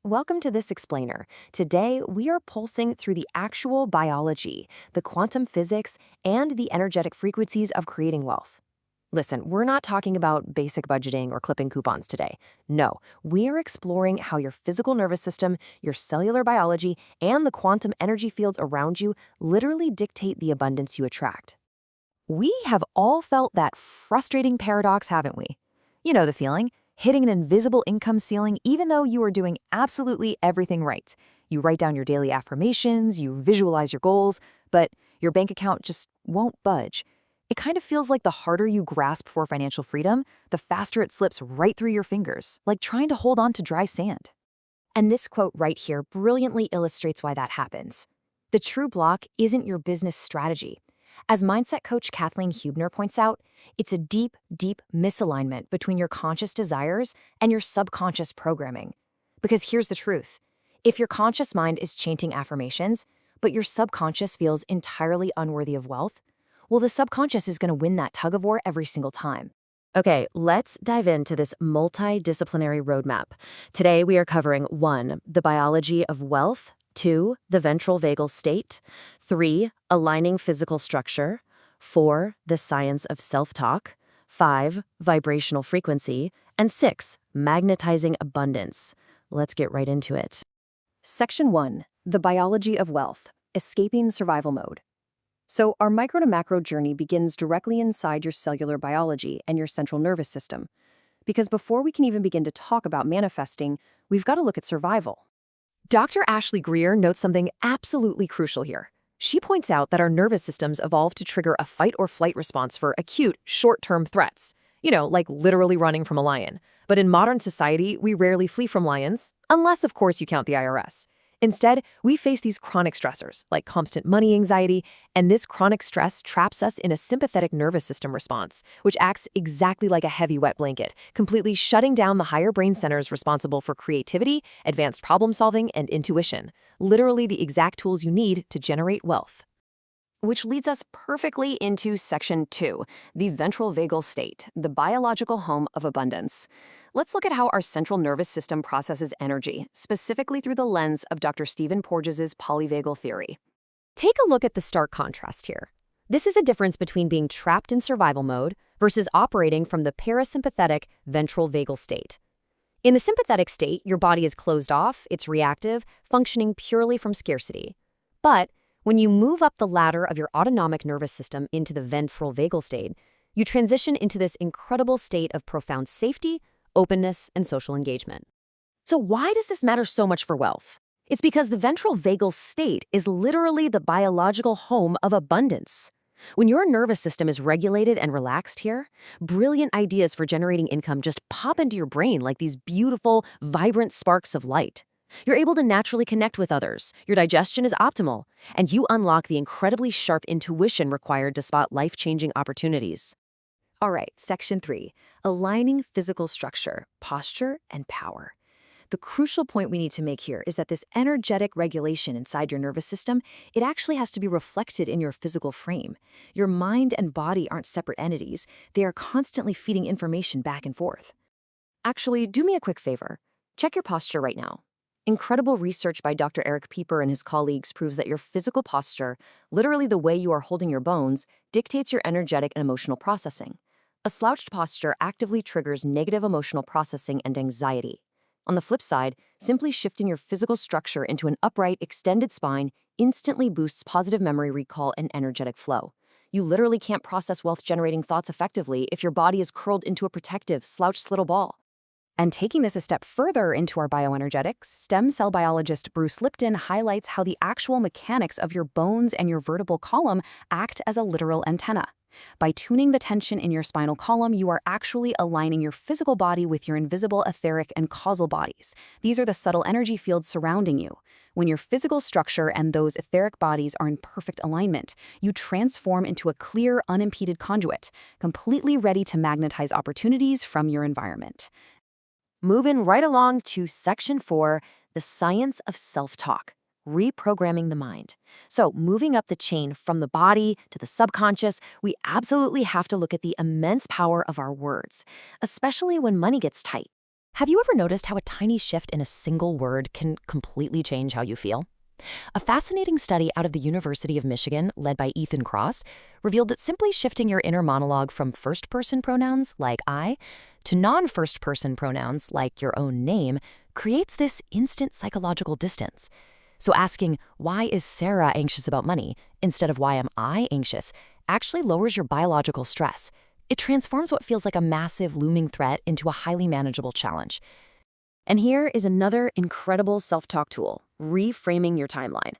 Welcome to this explainer. Today, we are pulsing through the actual biology, the quantum physics, and the energetic frequencies of creating wealth. Listen, we're not talking about basic budgeting or clipping coupons today. No, we are exploring how your physical nervous system, your cellular biology, and the quantum energy fields around you literally dictate the abundance you attract. We have all felt that frustrating paradox, haven't we? You know the feeling, hitting an invisible income ceiling even though you are doing absolutely everything right. You write down your daily affirmations, you visualize your goals, but your bank account just won't budge. It kind of feels like the harder you grasp for financial freedom, the faster it slips right through your fingers, like trying to hold on to dry sand. And this quote right here brilliantly illustrates why that happens. The true block isn't your business strategy. As mindset coach Kathleen Hubner points out, it's a deep, deep misalignment between your conscious desires and your subconscious programming. Because here's the truth. If your conscious mind is chanting affirmations, but your subconscious feels entirely unworthy of wealth, well, the subconscious is going to win that tug of war every single time. Okay, let's dive into this multidisciplinary roadmap. Today, we are covering 1. The biology of wealth, 2. The ventral vagal state, 3. Aligning physical structure, 4. The science of self-talk, 5. Vibrational frequency, and 6. Magnetizing abundance. Let's get right into it. Section 1. The biology of wealth, escaping survival mode. So our micro to macro journey begins directly inside your cellular biology and your central nervous system. Because before we can even begin to talk about manifesting, we've got to look at survival. Dr. Ashley Greer notes something absolutely crucial here. She points out that our nervous systems evolved to trigger a fight or flight response for acute, short-term threats. Like literally running from a lion. But in modern society, we rarely flee from lions, unless, of course, you count the IRS. Instead, we face these chronic stressors, like constant money anxiety, and this chronic stress traps us in a sympathetic nervous system response, which acts exactly like a heavy wet blanket, completely shutting down the higher brain centers responsible for creativity, advanced problem-solving, and intuition, literally the exact tools you need to generate wealth. Which leads us perfectly into Section 2, the ventral vagal state, the biological home of abundance. Let's look at how our central nervous system processes energy, specifically through the lens of Dr. Stephen Porges' polyvagal theory. Take a look at the stark contrast here. This is the difference between being trapped in survival mode versus operating from the parasympathetic ventral vagal state. In the sympathetic state, your body is closed off, it's reactive, functioning purely from scarcity. But when you move up the ladder of your autonomic nervous system into the ventral vagal state, you transition into this incredible state of profound safety, openness, and social engagement. So why does this matter so much for wealth? It's because the ventral vagal state is literally the biological home of abundance. When your nervous system is regulated and relaxed here, brilliant ideas for generating income just pop into your brain like these beautiful, vibrant sparks of light. You're able to naturally connect with others, your digestion is optimal, and you unlock the incredibly sharp intuition required to spot life-changing opportunities. All right, Section 3, aligning physical structure, posture, and power. The crucial point we need to make here is that this energetic regulation inside your nervous system, it actually has to be reflected in your physical frame. Your mind and body aren't separate entities. They are constantly feeding information back and forth. Actually, do me a quick favor. Check your posture right now. Incredible research by Dr. Eric Pieper and his colleagues proves that your physical posture, literally the way you are holding your bones, dictates your energetic and emotional processing. A slouched posture actively triggers negative emotional processing and anxiety. On the flip side, simply shifting your physical structure into an upright, extended spine instantly boosts positive memory recall and energetic flow. You literally can't process wealth-generating thoughts effectively if your body is curled into a protective, slouched little ball. And taking this a step further into our bioenergetics, stem cell biologist Bruce Lipton highlights how the actual mechanics of your bones and your vertebral column act as a literal antenna. By tuning the tension in your spinal column, you are actually aligning your physical body with your invisible etheric and causal bodies. These are the subtle energy fields surrounding you. When your physical structure and those etheric bodies are in perfect alignment, you transform into a clear, unimpeded conduit, completely ready to magnetize opportunities from your environment. Moving right along to Section 4, the science of self-talk, reprogramming the mind. So moving up the chain from the body to the subconscious, we absolutely have to look at the immense power of our words, especially when money gets tight. Have you ever noticed how a tiny shift in a single word can completely change how you feel? A fascinating study out of the University of Michigan, led by Ethan Cross, revealed that simply shifting your inner monologue from first-person pronouns, like I, to non-first-person pronouns, like your own name, creates this instant psychological distance. So asking, why is Sarah anxious about money, instead of why am I anxious, actually lowers your biological stress. It transforms what feels like a massive looming threat into a highly manageable challenge. And here is another incredible self-talk tool, reframing your timeline.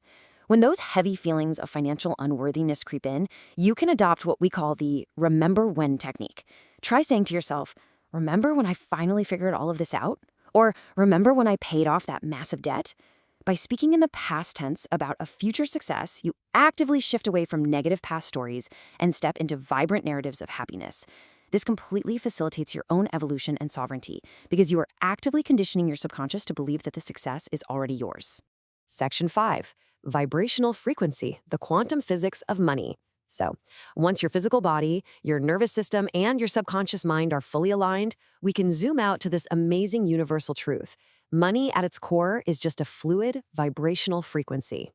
When those heavy feelings of financial unworthiness creep in, you can adopt what we call the remember when technique. Try saying to yourself, remember when I finally figured all of this out? Or remember when I paid off that massive debt? By speaking in the past tense about a future success, you actively shift away from negative past stories and step into vibrant narratives of happiness. This completely facilitates your own evolution and sovereignty because you are actively conditioning your subconscious to believe that the success is already yours. Section 5. Vibrational frequency, the quantum physics of money. So, once your physical body, your nervous system, and your subconscious mind are fully aligned, we can zoom out to this amazing universal truth. Money at its core is just a fluid, vibrational frequency.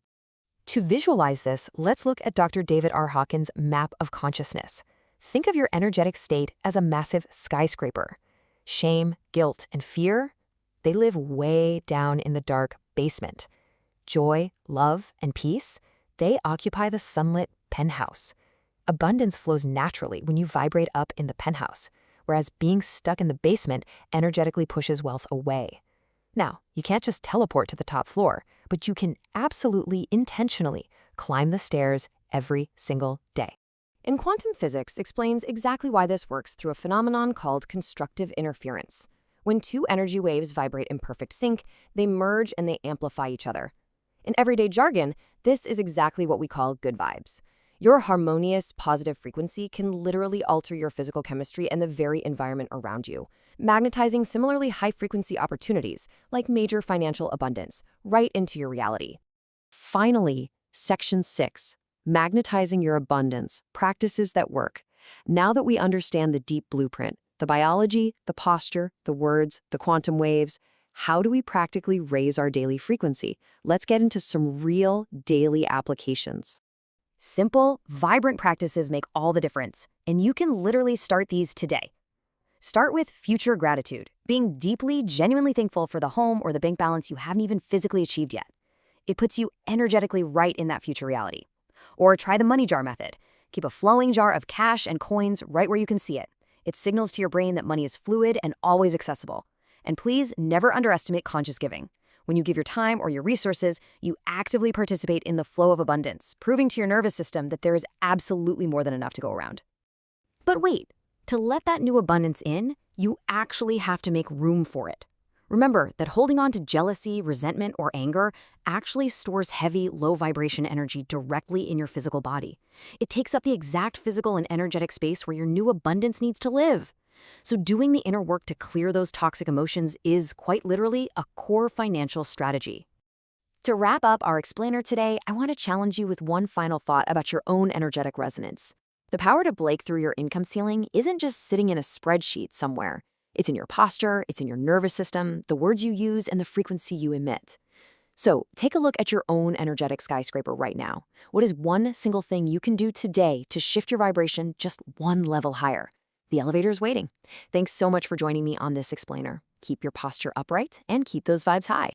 To visualize this, let's look at Dr. David R. Hawkins' map of consciousness. Think of your energetic state as a massive skyscraper. Shame, guilt, and fear, they live way down in the dark basement. Joy, love, and peace, they occupy the sunlit penthouse. Abundance flows naturally when you vibrate up in the penthouse, whereas being stuck in the basement energetically pushes wealth away. Now, you can't just teleport to the top floor, but you can absolutely intentionally climb the stairs every single day. And quantum physics explains exactly why this works through a phenomenon called constructive interference. When two energy waves vibrate in perfect sync, they merge and they amplify each other. In everyday jargon, this is exactly what we call good vibes. Your harmonious, positive frequency can literally alter your physical chemistry and the very environment around you, magnetizing similarly high-frequency opportunities, like major financial abundance, right into your reality. Finally, Section 6. Magnetizing your abundance, practices that work. Now that we understand the deep blueprint, the biology, the posture, the words, the quantum waves, how do we practically raise our daily frequency? Let's get into some real daily applications. Simple, vibrant practices make all the difference, and you can literally start these today. Start with future gratitude, being deeply, genuinely thankful for the home or the bank balance you haven't even physically achieved yet. It puts you energetically right in that future reality. Or try the money jar method. Keep a flowing jar of cash and coins right where you can see it. It signals to your brain that money is fluid and always accessible. And please never underestimate conscious giving. When you give your time or your resources, you actively participate in the flow of abundance, proving to your nervous system that there is absolutely more than enough to go around. But wait, to let that new abundance in, you actually have to make room for it. Remember that holding on to jealousy, resentment, or anger actually stores heavy, low-vibration energy directly in your physical body. It takes up the exact physical and energetic space where your new abundance needs to live. So doing the inner work to clear those toxic emotions is, quite literally, a core financial strategy. To wrap up our explainer today, I want to challenge you with one final thought about your own energetic resonance. The power to break through your income ceiling isn't just sitting in a spreadsheet somewhere. It's in your posture, it's in your nervous system, the words you use, and the frequency you emit. So take a look at your own energetic skyscraper right now. What is one single thing you can do today to shift your vibration just one level higher? The elevator's waiting. Thanks so much for joining me on this explainer. Keep your posture upright and keep those vibes high.